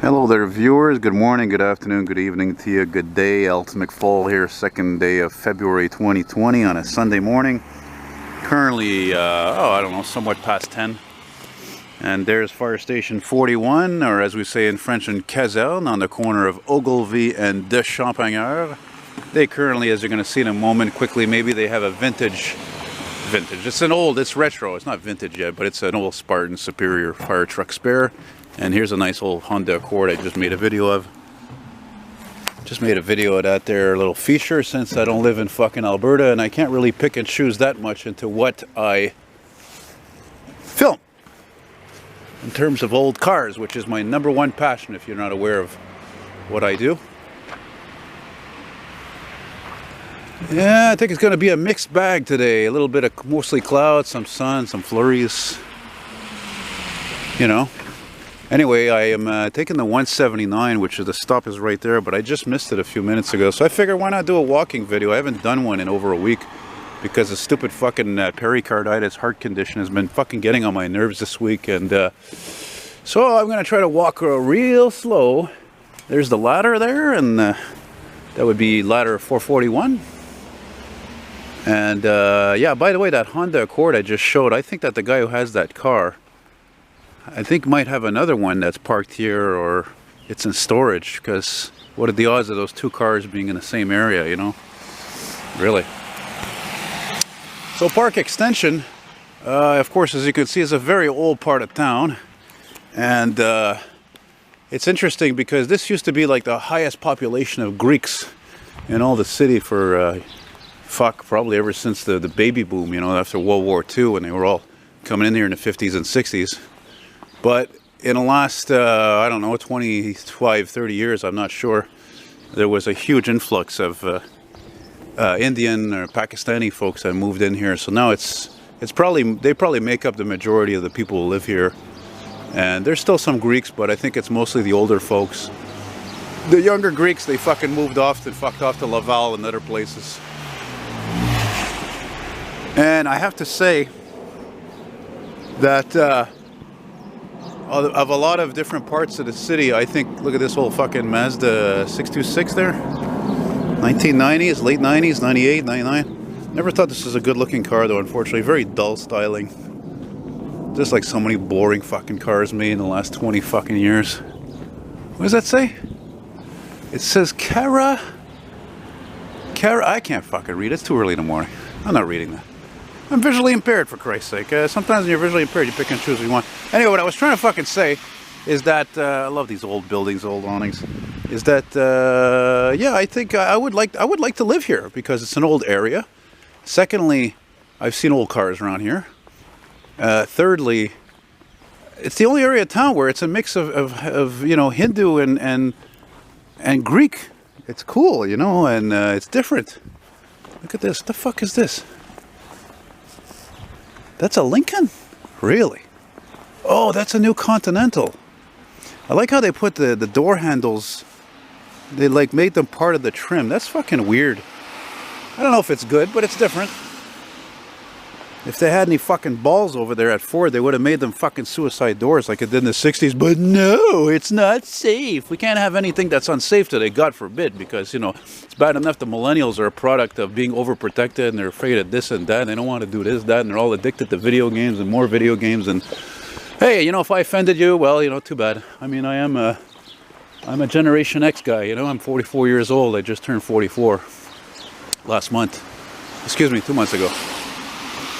Hello there, viewers. Good morning, good afternoon, good evening to you. Good day. Elton McFall here, second day of February 2020 on a Sunday morning. Currently, I don't know, somewhat past 10. And there's Fire Station 41, or as we say in French, in Caserne, on the corner of Ogilvy and de Champagneur. They currently, as you're going to see in a moment, quickly, maybe they have a vintage. It's retro. It's not vintage yet, but it's an old Spartan Superior fire truck spare. And here's a nice old Honda Accord I just made a video of. Just made a video of that there little feature, since I don't live in fucking Alberta and I can't really pick and choose that much into what I film in terms of old cars, which is my #1 passion if you're not aware of what I do. Yeah, I think it's going to be a mixed bag today. A little bit of mostly clouds, some sun, some flurries. You know. Anyway, I am taking the 179, which is the stop is right there, but I just missed it a few minutes ago. So I figured, why not do a walking video? I haven't done one in over a week because the stupid fucking pericarditis heart condition has been fucking getting on my nerves this week. And so I'm going to try to walk real slow. There's the ladder there, and that would be ladder 441. And yeah, by the way, that Honda Accord I just showed, I think that the guy who has that car, I think might have another one that's parked here, or it's in storage, because what are the odds of those two cars being in the same area, you know? Really. So Park Extension, of course, as you can see, is a very old part of town. And it's interesting because this used to be like the highest population of Greeks in all the city for, probably ever since the baby boom, you know, after World War II, when they were all coming in here in the 50s and 60s. But in the last, I don't know, 25, 30 years, I'm not sure, there was a huge influx of Indian or Pakistani folks that moved in here. So now they probably make up the majority of the people who live here. And there's still some Greeks, but I think it's mostly the older folks. The younger Greeks, they fucking moved off and fucked off to Laval and other places. And I have to say that of a lot of different parts of the city, I think, look at this old fucking Mazda 626 there. 1990s, late 90s, 98, 99. Never thought this was a good looking car though, unfortunately. Very dull styling. Just like so many boring fucking cars made in the last 20 fucking years. What does that say? It says Cara, I can't fucking read. It's too early in the morning. I'm not reading that. I'm visually impaired, for Christ's sake. Sometimes when you're visually impaired, you pick and choose what you want. Anyway, what I was trying to fucking say is that, I love these old buildings, old awnings, is that, yeah, I think I would like to live here because it's an old area. Secondly, I've seen old cars around here. Thirdly, it's the only area of town where it's a mix of you know, Hindu and Greek. It's cool, you know, and it's different. Look at this. What the fuck is this? That's a Lincoln? Really? Oh, that's a new Continental. I like how they put the door handles, they like made them part of the trim. That's fucking weird. I don't know if it's good, but it's different. If they had any fucking balls over there at Ford, they would have made them fucking suicide doors like it did in the 60s. But no, it's not safe. We can't have anything that's unsafe today, God forbid, because, you know, it's bad enough the millennials are a product of being overprotected and they're afraid of this and that. And they don't want to do this, that, and they're all addicted to video games and more video games. And hey, you know, if I offended you, well, you know, too bad. I mean, I'm a Generation X guy, you know. I'm 44 years old. I just turned 44 last month. Excuse me, 2 months ago.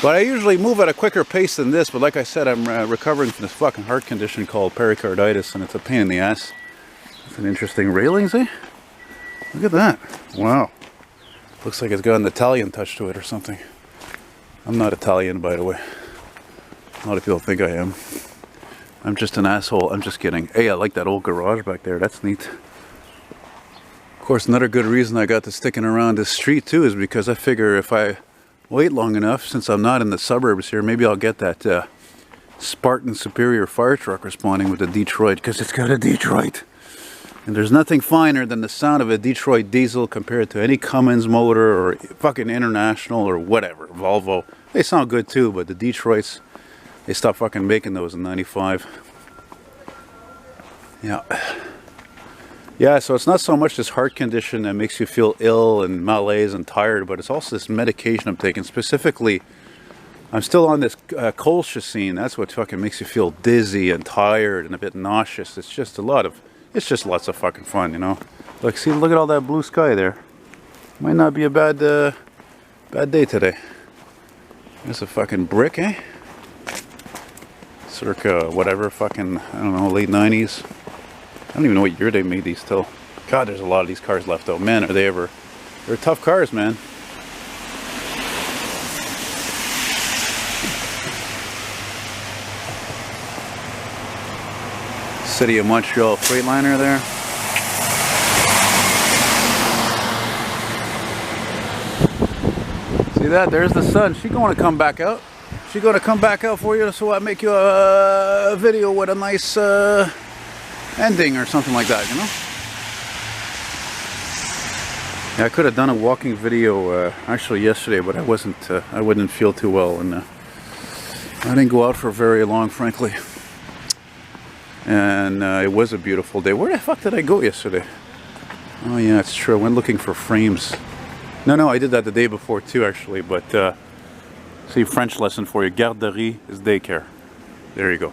But I usually move at a quicker pace than this, but like I said, I'm recovering from this fucking heart condition called pericarditis, and it's a pain in the ass. It's an interesting railing, see? Look at that. Wow. Looks like it's got an Italian touch to it or something. I'm not Italian, by the way. A lot of people think I am. I'm just an asshole. I'm just kidding. Hey, I like that old garage back there. That's neat. Of course, another good reason I got to sticking around this street, too, is because I figure if I wait long enough, since I'm not in the suburbs here, maybe I'll get that Spartan Superior fire truck responding with the Detroit, because it's got a Detroit. And there's nothing finer than the sound of a Detroit diesel compared to any Cummins motor or fucking International or whatever, Volvo. They sound good too, but the Detroits, they stopped fucking making those in '95. Yeah. Yeah, so it's not so much this heart condition that makes you feel ill and malaise and tired, but it's also this medication I'm taking. Specifically, I'm still on this colchicine. That's what fucking makes you feel dizzy and tired and a bit nauseous. It's just lots of fucking fun, you know. Look, see, look at all that blue sky there. Might not be a bad day today. There's a fucking brick, eh? Circa whatever, fucking, I don't know, late 90s. I don't even know what year they made these till. God, there's a lot of these cars left out. Man, are they ever... They're tough cars, man. City of Montreal Freightliner there. See that? There's the sun. She's going to come back out. She's going to come back out for you, so I make you a video with a nice... ending or something like that, you know. Yeah, I could have done a walking video actually yesterday, but I wouldn't feel too well, and I didn't go out for very long, frankly. And it was a beautiful day. Where the fuck did I go yesterday? Oh yeah, it's true. I went looking for frames. No, I did that the day before too, actually. But see, French lesson for you. Garderie is daycare. There you go.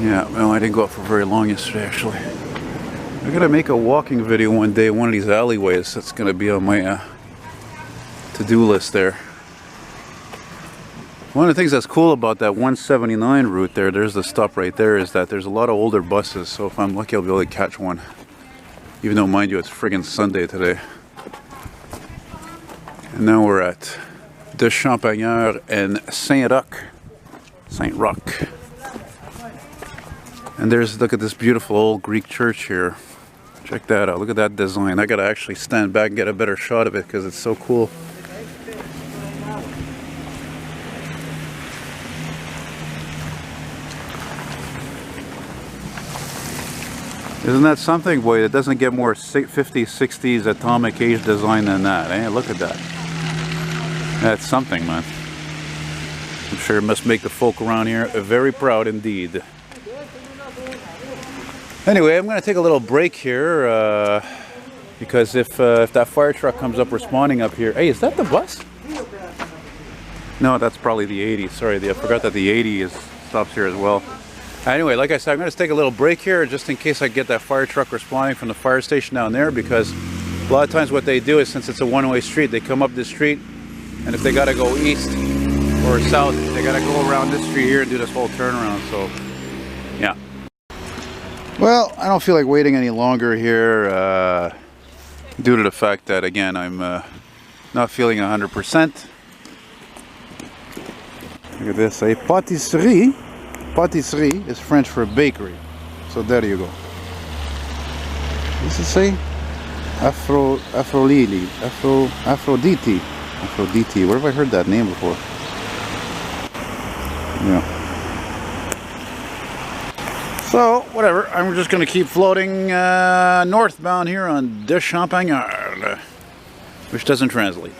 Yeah, well, I didn't go out for very long yesterday, actually. I gotta make a walking video one day in one of these alleyways. That's gonna be on my to-do list there. One of the things that's cool about that 179 route there's the stop right there, is that there's a lot of older buses, so if I'm lucky I'll be able to catch one. Even though, mind you, it's friggin' Sunday today. And now we're at de Champagneur and Saint-Roch. And look at this beautiful old Greek church here. Check that out. Look at that design. I gotta actually stand back and get a better shot of it because it's so cool. Isn't that something, boy? It doesn't get more 50s, 60s atomic age design than that, eh? Look at that. That's something, man. I'm sure it must make the folk around here very proud indeed. Anyway, I'm going to take a little break here because if that fire truck comes up responding up here... Hey, is that the bus? No, that's probably the 80. Sorry, I forgot that the 80 stops here as well. Anyway, like I said, I'm going to take a little break here just in case I get that fire truck responding from the fire station down there, because a lot of times what they do is, since it's a one-way street, they come up this street, and if they got to go east or south, they got to go around this street here and do this whole turnaround, so yeah. Well, I don't feel like waiting any longer here due to the fact that, again, I'm not feeling 100%. Look at this, a pâtisserie. Pâtisserie is French for bakery. So there you go. What does it say? Aphrodite. Aphrodite. Where have I heard that name before? Yeah. So, whatever. I'm just going to keep floating northbound here on de Champagneur, which doesn't translate.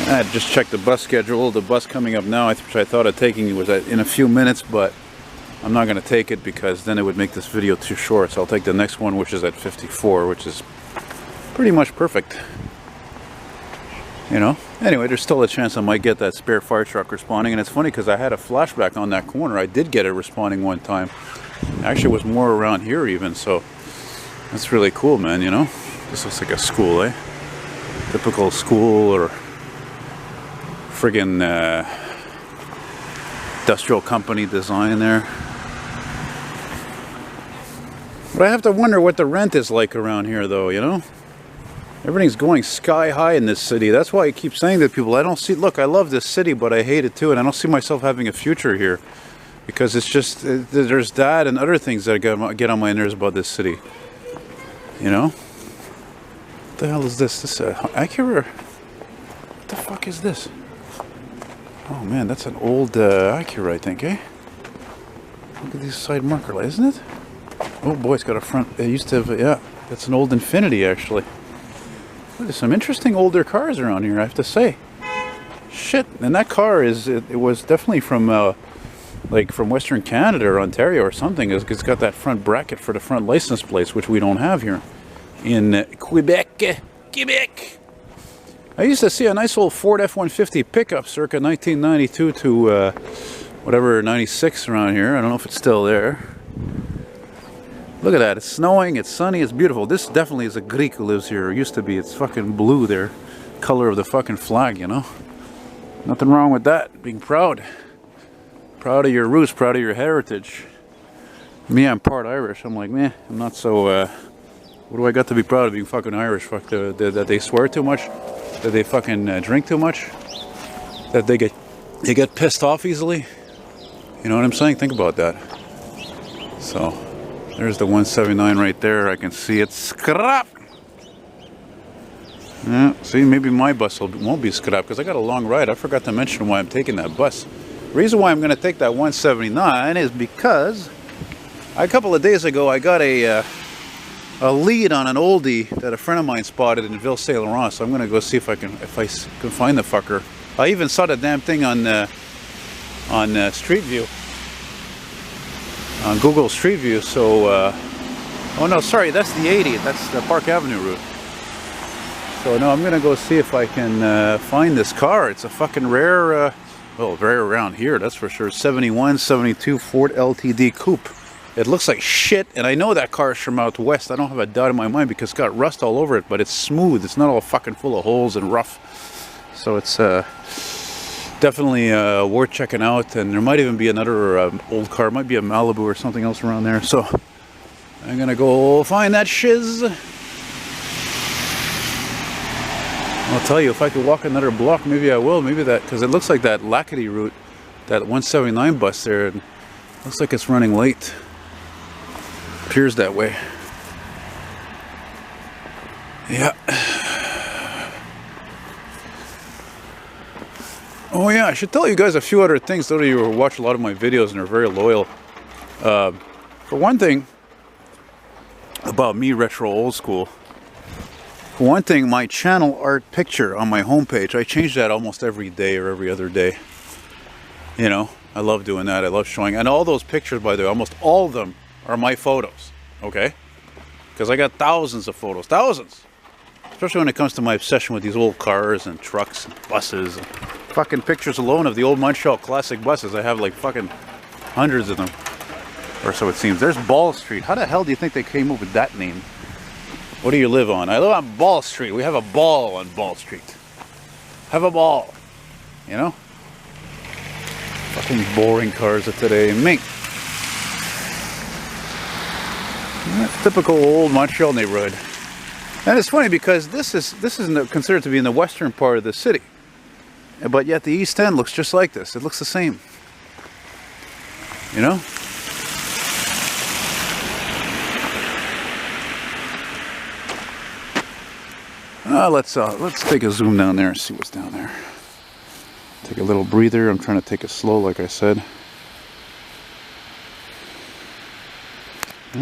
I just checked the bus schedule. The bus coming up now, which I thought of taking, was in a few minutes, but I'm not going to take it because then it would make this video too short. So I'll take the next one, which is at 54, which is pretty much perfect. You know? Anyway, there's still a chance I might get that spare fire truck responding. And it's funny because I had a flashback on that corner. I did get it responding one time. Actually, it was more around here even, so that's really cool, man, you know? This looks like a school, eh? Typical school or friggin' industrial company design there. But I have to wonder what the rent is like around here, though, you know? Everything's going sky high in this city. That's why I keep saying to people, I don't see... Look, I love this city, but I hate it too, and I don't see myself having a future here. Because it's just... There's that and other things that get on my nerves about this city. You know? What the hell is this? This Acura? What the fuck is this? Oh man, that's an old Acura, I think, eh? Look at these side marker lights, isn't it? Oh boy, it's got a front... It used to have... Yeah, that's an old Infiniti, actually. There's some interesting older cars around here, I have to say. Shit, and that car it was definitely from like from Western Canada or Ontario or something. It's got that front bracket for the front license plates, which we don't have here in Quebec. Quebec. I used to see a nice old Ford F-150 pickup circa 1992 to whatever 96 around here. I don't know if it's still there. Look at that. It's snowing. It's sunny. It's beautiful. This definitely is a Greek who lives here. It used to be. It's fucking blue there, color of the fucking flag. You know. Nothing wrong with that. Being proud. Proud of your roots, proud of your heritage. Me, I'm part Irish. I'm like, meh, I'm not so, what do I got to be proud of being fucking Irish? Fuck, that they swear too much? That they fucking drink too much? That they get pissed off easily? You know what I'm saying? Think about that. So, there's the 179 right there. I can see it. Scrap! Yeah, see, maybe my bus won't be scrap because I got a long ride. I forgot to mention why I'm taking that bus. The reason why I'm going to take that 179 is because a couple of days ago I got a lead on an oldie that a friend of mine spotted in Ville Saint Laurent. So I'm going to go see if I can find the fucker. I even saw the damn thing on Street View, on Google Street View. So oh no, sorry, that's the 80. That's the Park Avenue route. So no, I'm going to go see if I can find this car. It's a fucking rare. Well, very around here, that's for sure. 71, 72 Ford LTD Coupe. It looks like shit, and I know that car is from out west. I don't have a doubt in my mind because it's got rust all over it, but it's smooth. It's not all fucking full of holes and rough. So it's definitely worth checking out. And there might even be another old car. It might be a Malibu or something else around there. So I'm gonna go find that shiz. I'll tell you, if I could walk another block, maybe I will. Maybe that, because it looks like that Lackady route, that 179 bus there, looks like it's running late. Appears that way. Yeah. Oh yeah, I should tell you guys a few other things. Those of you who watch a lot of my videos and are very loyal. For one thing, about me, retro old school. For one thing, my channel art picture on my homepage, I change that almost every day or every other day. You know, I love doing that. I love showing. And all those pictures, by the way, almost all of them are my photos. Okay? Because I got thousands of photos. Thousands! Especially when it comes to my obsession with these old cars and trucks and buses. And fucking pictures alone of the old Montreal classic buses. I have like fucking hundreds of them. Or so it seems. There's Ball Street. How the hell do you think they came up with that name? What do you live on? I live on Ball Street. We have a ball on Ball Street. Have a ball. You know? Fucking boring cars of today. Mink. Typical old Montreal neighborhood. And it's funny because this is considered to be in the western part of the city. But yet the East End looks just like this. It looks the same. You know? Let's take a zoom down there and see what's down there. Take a little breather. I'm trying to take it slow, like I said.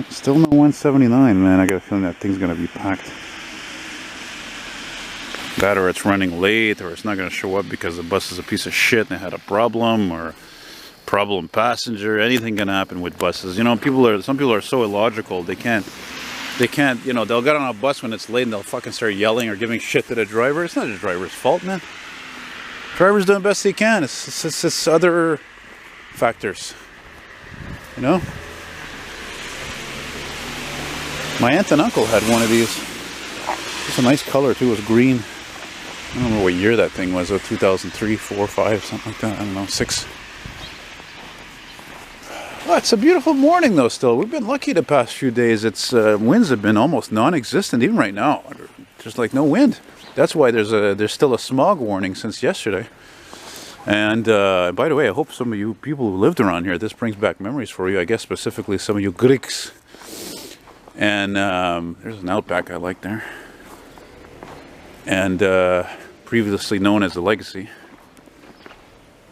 Still no 179, man. I got a feeling that thing's gonna be packed. That, or it's running late, or it's not gonna show up because the bus is a piece of shit and they had a problem, or problem passenger. Anything can happen with buses. You know, some people are so illogical. They can't, you know, they'll get on a bus when it's late and they'll fucking start yelling or giving shit to the driver. It's not the driver's fault, man. Driver's doing the best he can. It's other factors, you know? My aunt and uncle had one of these. It's a nice color too. It was green. I don't know what year that thing was. 2003, 4, 5, something like that. I don't know, 6. Well, it's a beautiful morning though still. We've been lucky the past few days. It's winds have been almost non-existent even right now. Just like no wind. That's why there's still a smog warning since yesterday. And by the way, I hope some of you people who lived around here, this brings back memories for you. I guess specifically some of you Greeks. And there's an Outback I like there. And previously known as the Legacy.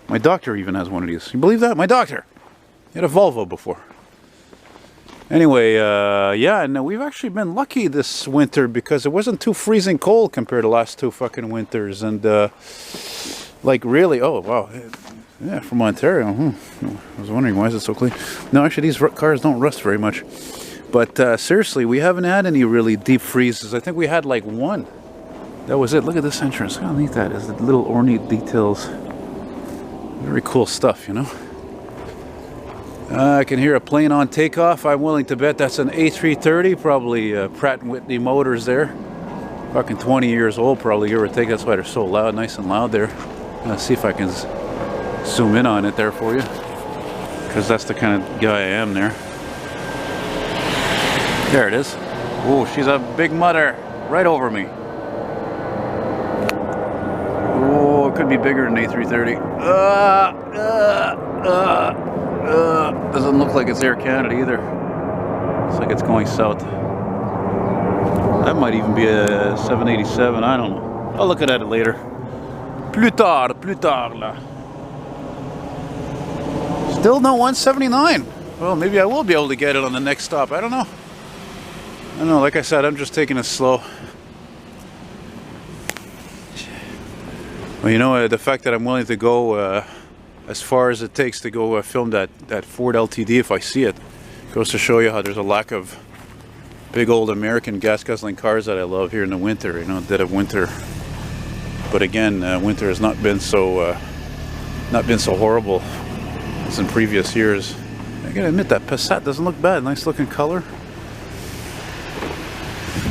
My doctor even has one of these. You believe that? My doctor! He had a Volvo before. Anyway, yeah, and we've actually been lucky this winter because it wasn't too freezing cold compared to the last 2 fucking winters. And Like really? Oh wow. Yeah, from Ontario. I was wondering why is it so clean. No, actually these cars don't rust very much. But seriously, we haven't had any really deep freezes. I think we had like one. That was it. Look at this entrance. Look how neat that is. The little ornate details. Very cool stuff, you know. I can hear a plane on takeoff. I'm willing to bet that's an A330, probably Pratt & Whitney motors there. Fucking 20 years old, probably, give or take. That's why they're so loud, nice and loud there. Let's see if I can zoom in on it there for you, because that's the kind of guy I am there. There it is. Oh, she's a big mother, right over me. Oh, it could be bigger than A330. Doesn't look like it's Air Canada either. Looks like it's going south. That might even be a 787, I don't know. I'll look at it later. Plus tard là. Still no 179. Well, maybe I will be able to get it on the next stop. I don't know. I don't know, like I said, I'm just taking it slow. Well, you know, the fact that I'm willing to go as far as it takes to go film that Ford LTD if I see it, goes to show you how there's a lack of big old American gas guzzling cars that I love here in the winter, you know, dead of winter. But again, winter has not been so horrible as in previous years. I gotta admit that Passat doesn't look bad. Nice looking color.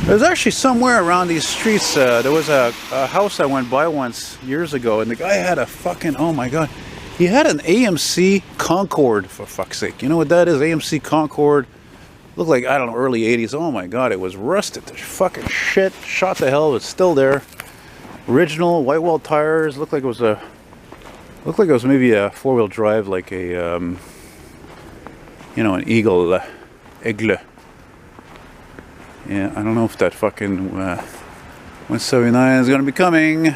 There's actually somewhere around these streets, there was a house I went by once years ago, and the guy had a fucking, oh my god, he had an AMC Concorde, for fuck's sake. You know what that is? AMC Concorde. Looked like, I don't know, early 80s. Oh my god, it was rusted to fucking shit. Shot to hell, it's still there. Original white wall tires. Looked like it was maybe a four-wheel drive, like a you know, an Aigle. Yeah, I don't know if that fucking 179 is gonna be coming.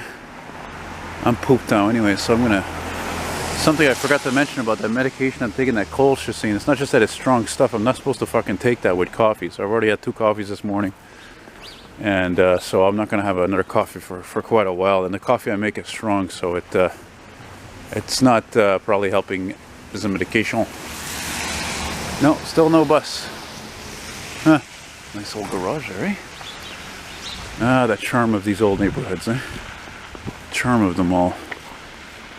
I'm pooped now anyway, so I'm gonna. Something I forgot to mention about that medication I'm taking, that colchicine. It's not just that it's strong stuff. I'm not supposed to fucking take that with coffee. So I've already had 2 coffees this morning, and so I'm not gonna have another coffee for quite a while. And the coffee I make is strong, so it's not probably helping as a medication. No, still no bus. Huh. Nice old garage there, eh? Ah, the charm of these old neighborhoods, eh? Charm of them all.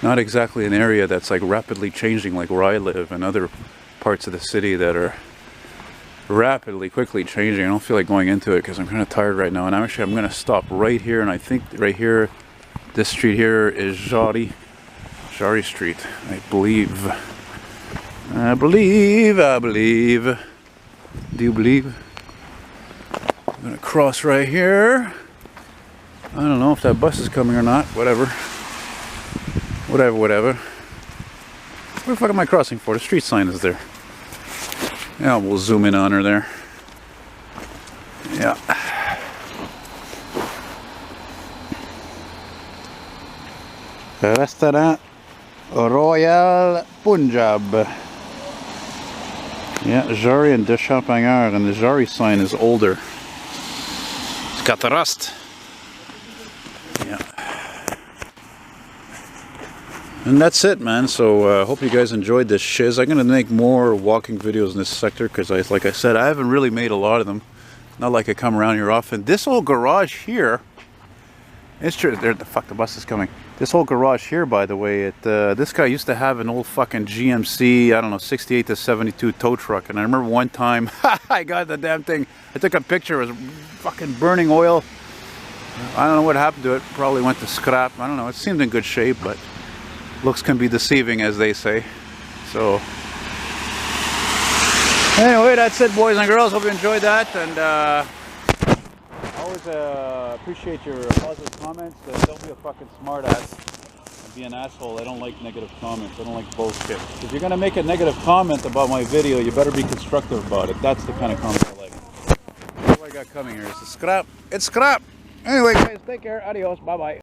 Not exactly an area that's like rapidly changing like where I live, and other parts of the city that are quickly changing. I don't feel like going into it because I'm kind of tired right now. And I'm going to stop right here, and I think right here, this street here is Jarry Street, I believe. I believe. Do you believe? I'm going to cross right here. I don't know if that bus is coming or not. Whatever. Where the fuck am I crossing for? The street sign is there. Yeah, we'll zoom in on her there. Yeah. Restaurant Royal Punjab. Yeah, Jarry and de Champagneur, and the Jarry sign is older. It's got the rust. Yeah. And that's it, man. So hope you guys enjoyed this shiz. I'm gonna make more walking videos in this sector because, like I said, I haven't really made a lot of them. Not like I come around here often. This old garage here, it's true. There, the fuck, the bus is coming. This whole garage here, by the way, this guy used to have an old fucking GMC, I don't know, 68 to 72 tow truck. And I remember one time, I got the damn thing. I took a picture. It was fucking burning oil. I don't know what happened to it. Probably went to scrap. I don't know. It seemed in good shape, but looks can be deceiving, as they say. So anyway, that's it, boys and girls. Hope you enjoyed that, and always appreciate your positive comments. Don't be a fucking smartass and be an asshole. I don't like negative comments. I don't like bullshit. If you're gonna make a negative comment about my video, you better be constructive about it. That's the kind of comment I like. What do I got coming here? Is it scrap? It's scrap. Anyway, guys, take care. Adios. Bye bye.